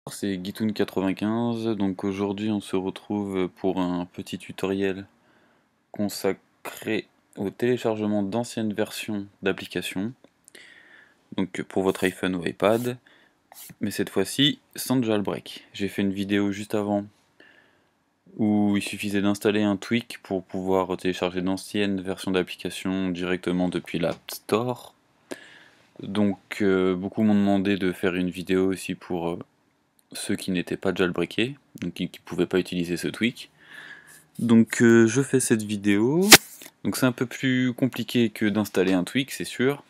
C'est Guitoun95, donc aujourd'hui on se retrouve pour un petit tutoriel consacré au téléchargement d'anciennes versions d'applications, donc pour votre iPhone ou iPad, mais cette fois-ci sans jailbreak. J'ai fait une vidéo juste avant où il suffisait d'installer un tweak pour pouvoir télécharger d'anciennes versions d'applications directement depuis l'App Store. Donc beaucoup m'ont demandé de faire une vidéo aussi pour ceux qui n'étaient pas jailbreakés, donc qui ne pouvaient pas utiliser ce tweak. Donc je fais cette vidéo. Donc c'est un peu plus compliqué que d'installer un tweak, c'est sûr,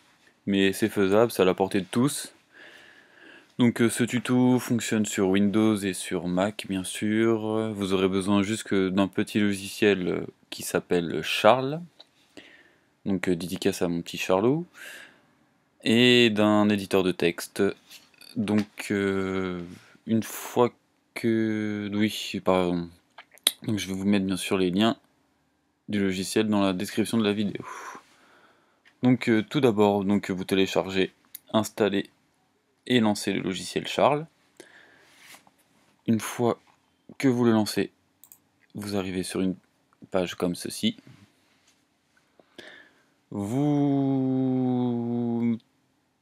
mais c'est faisable, c'est à la portée de tous. Donc ce tuto fonctionne sur Windows et sur Mac bien sûr. Vous aurez besoin juste d'un petit logiciel qui s'appelle Charles. Donc dédicace à mon petit Charlot. Et d'un éditeur de texte. Donc une fois que... Oui, pardon. Donc je vais vous mettre bien sûr les liens du logiciel dans la description de la vidéo. Donc tout d'abord, vous téléchargez, installez et lancez le logiciel Charles. Une fois que vous le lancez, vous arrivez sur une page comme ceci. Vous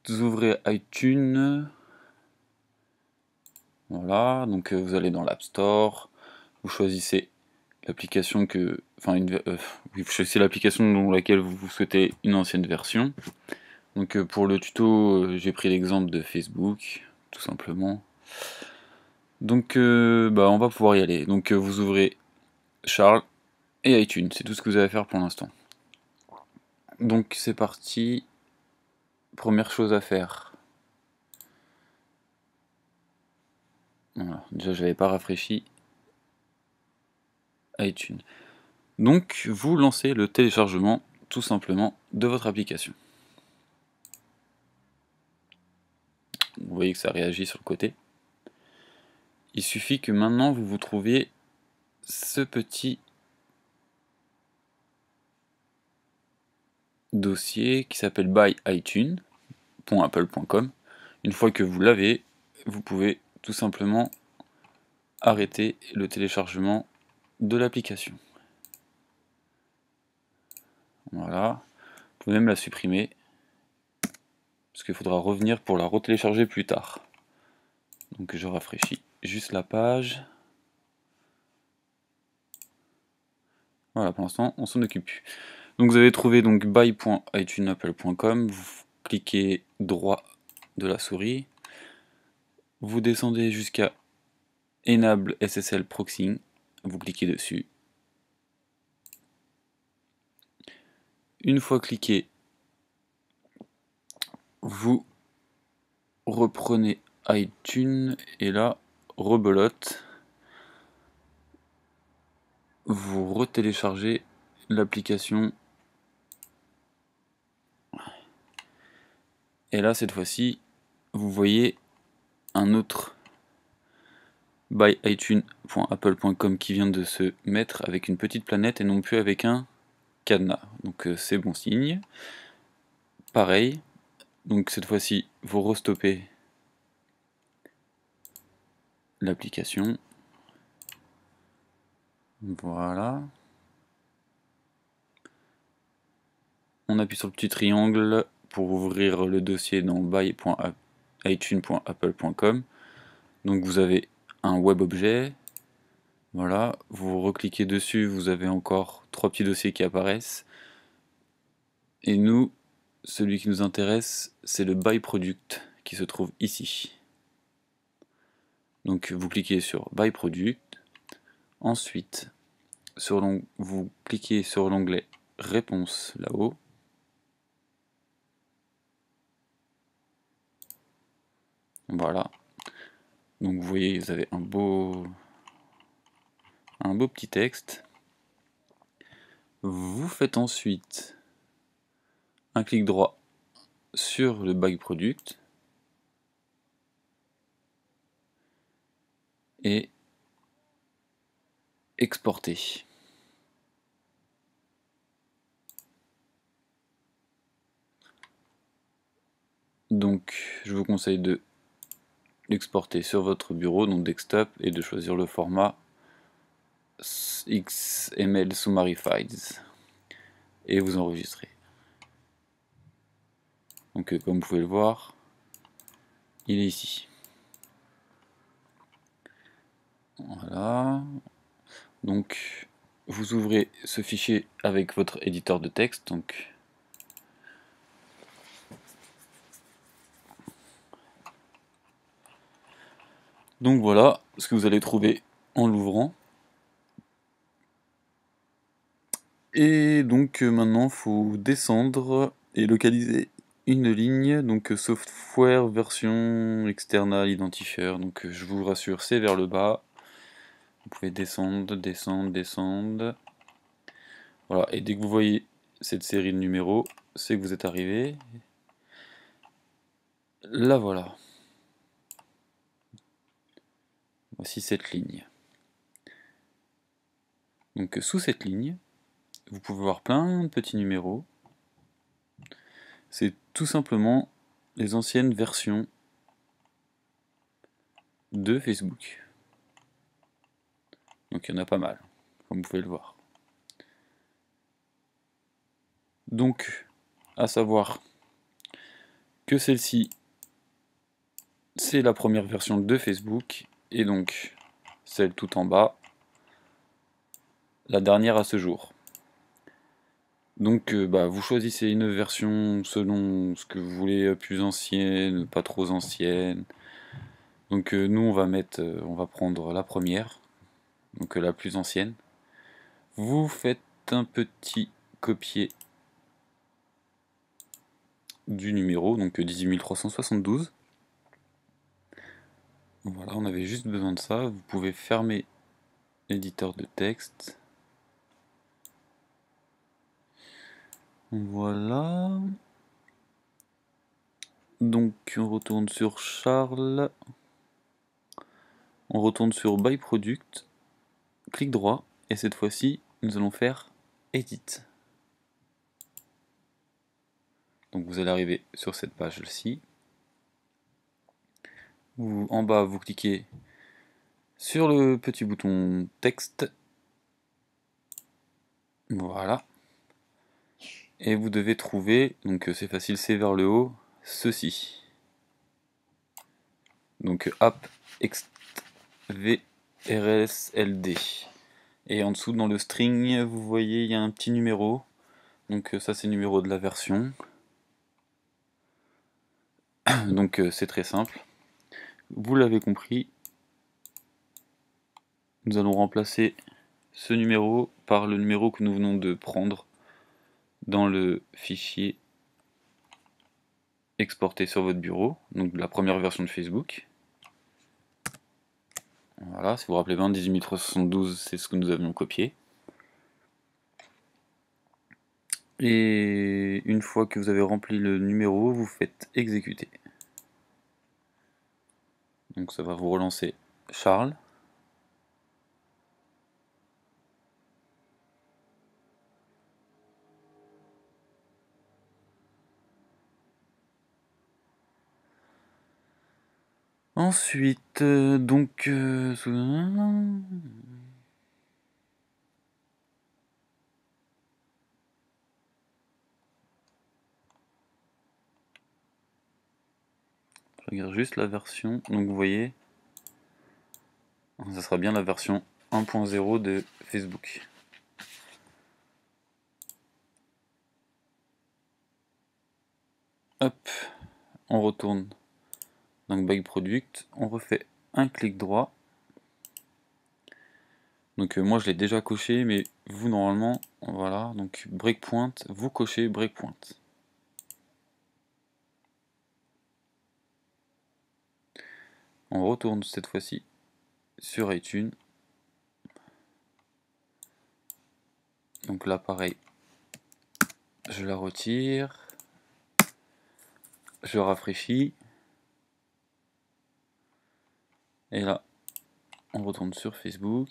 ouvrez iTunes. Voilà, donc vous allez dans l'App Store, vous choisissez l'application vous choisissez l'application dans laquelle vous souhaitez une ancienne version. Donc pour le tuto, j'ai pris l'exemple de Facebook, tout simplement. Donc on va pouvoir y aller. Donc vous ouvrez Charles et iTunes, c'est tout ce que vous avez à faire pour l'instant. Donc c'est parti. Première chose à faire. Voilà, déjà je n'avais pas rafraîchi iTunes. Donc vous lancez le téléchargement tout simplement de votre application. Vous voyez que ça réagit sur le côté. Il suffit que maintenant vous vous trouviez ce petit dossier qui s'appelle byitunes.apple.com. Une fois que vous l'avez, vous pouvez tout simplement arrêter le téléchargement de l'application. Voilà. Vous pouvez même la supprimer, parce qu'il faudra revenir pour la retélécharger plus tard. Donc je rafraîchis juste la page. Voilà, pour l'instant, on s'en occupe plus. Donc vous avez trouvé donc buy.itunesapple.com, vous cliquez droit de la souris, vous descendez jusqu'à Enable SSL Proxying, vous cliquez dessus. Une fois cliqué, vous reprenez iTunes et là, rebelote, vous retéléchargez l'application. Et là, cette fois-ci, vous voyez un autre byitunes.apple.com qui vient de se mettre avec une petite planète et non plus avec un cadenas. Donc c'est bon signe. Pareil, donc cette fois-ci, vous restoppez l'application. Voilà. On appuie sur le petit triangle pour ouvrir le dossier dans by.itunes.apple.com. Donc vous avez un web objet. Voilà, vous recliquez dessus, vous avez encore 3 petits dossiers qui apparaissent. Et nous, celui qui nous intéresse, c'est le buy product qui se trouve ici. Donc vous cliquez sur buy product. Ensuite, vous cliquez sur l'onglet réponse là-haut. Voilà. Donc vous voyez, vous avez un beau petit texte. Vous faites ensuite un clic droit sur le buy product et exporter. Donc je vous conseille de l'exporter sur votre bureau, donc desktop, et de choisir le format XML Summary Files et vous enregistrez. Donc comme vous pouvez le voir, il est ici. Voilà. Donc vous ouvrez ce fichier avec votre éditeur de texte. Donc voilà ce que vous allez trouver en l'ouvrant. Et donc maintenant, il faut descendre et localiser une ligne, donc software version external identifier. Donc je vous rassure, c'est vers le bas. Vous pouvez descendre, descendre, descendre. Voilà, et dès que vous voyez cette série de numéros, c'est que vous êtes arrivé. La voilà. Voici cette ligne. Donc sous cette ligne, vous pouvez voir plein de petits numéros. C'est tout simplement les anciennes versions de Facebook. Donc il y en a pas mal, comme vous pouvez le voir. Donc, à savoir que celle-ci, c'est la première version de Facebook, et donc celle tout en bas, la dernière à ce jour. Donc vous choisissez une version selon ce que vous voulez, plus ancienne, pas trop ancienne. Donc nous on va prendre la première, donc la plus ancienne. Vous faites un petit copier du numéro, donc 18372. Voilà, on avait juste besoin de ça. Vous pouvez fermer l'éditeur de texte. Voilà. Donc on retourne sur Charles. On retourne sur Buy Product. Clic droit. Et cette fois-ci, nous allons faire Edit. Donc vous allez arriver sur cette page-ci. En bas, vous cliquez sur le petit bouton texte. Voilà. Et vous devez trouver, donc c'est facile, c'est vers le haut, ceci. Donc app ext vrsld. Et en dessous, dans le string, vous voyez, il y a un petit numéro. Donc ça, c'est le numéro de la version. Donc c'est très simple. Vous l'avez compris. Nous allons remplacer ce numéro par le numéro que nous venons de prendre dans le fichier exporté sur votre bureau, donc la première version de Facebook. Voilà, si vous vous rappelez bien, 18372, c'est ce que nous avions copié. Et une fois que vous avez rempli le numéro, vous faites exécuter. Donc ça va vous relancer Charles. Ensuite, je regarde juste la version, donc vous voyez, ça sera bien la version 1.0 de Facebook. Hop, on retourne, donc Buy Product, on refait un clic droit. Donc moi je l'ai déjà coché, mais vous normalement, voilà, donc breakpoint, vous cochez breakpoint. On retourne cette fois-ci sur iTunes. Donc là pareil, je la retire, je rafraîchis, et là on retourne sur Facebook,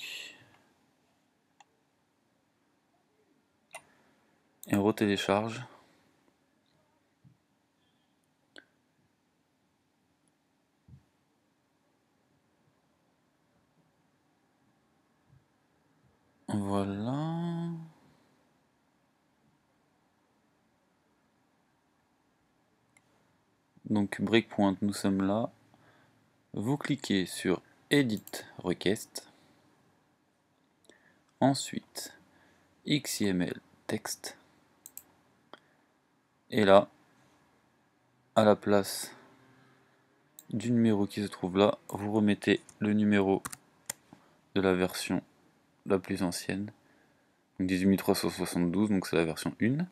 et on retélécharge. Voilà. Donc breakpoint, nous sommes là. Vous cliquez sur Edit Request. Ensuite, XML texte. Et là, à la place du numéro qui se trouve là, vous remettez le numéro de la version la plus ancienne. 18372, donc c'est la version 1.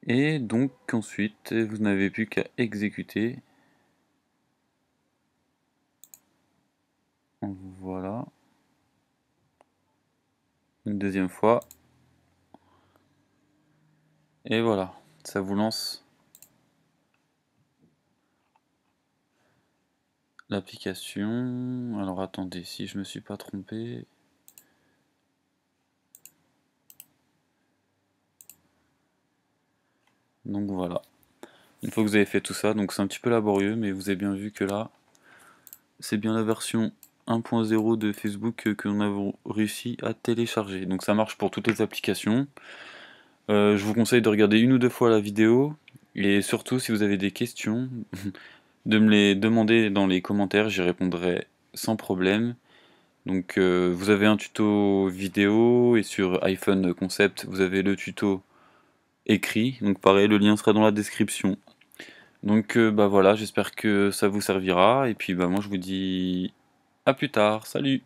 Et donc ensuite, vous n'avez plus qu'à exécuter. Voilà. Une deuxième fois. Et voilà, ça vous lance l'application. Alors attendez, si je me suis pas trompé. Donc voilà. Une fois que vous avez fait tout ça, donc c'est un petit peu laborieux, mais vous avez bien vu que là, c'est bien la version 1.0 de Facebook que nous avons réussi à télécharger. Donc ça marche pour toutes les applications. Je vous conseille de regarder une ou deux fois la vidéo, et surtout si vous avez des questions, de me les demander dans les commentaires, j'y répondrai sans problème. Donc vous avez un tuto vidéo, et sur iPhone Concept, vous avez le tuto écrit. Donc pareil, le lien sera dans la description. Donc bah voilà, j'espère que ça vous servira, et puis bah moi je vous dis à plus tard, salut!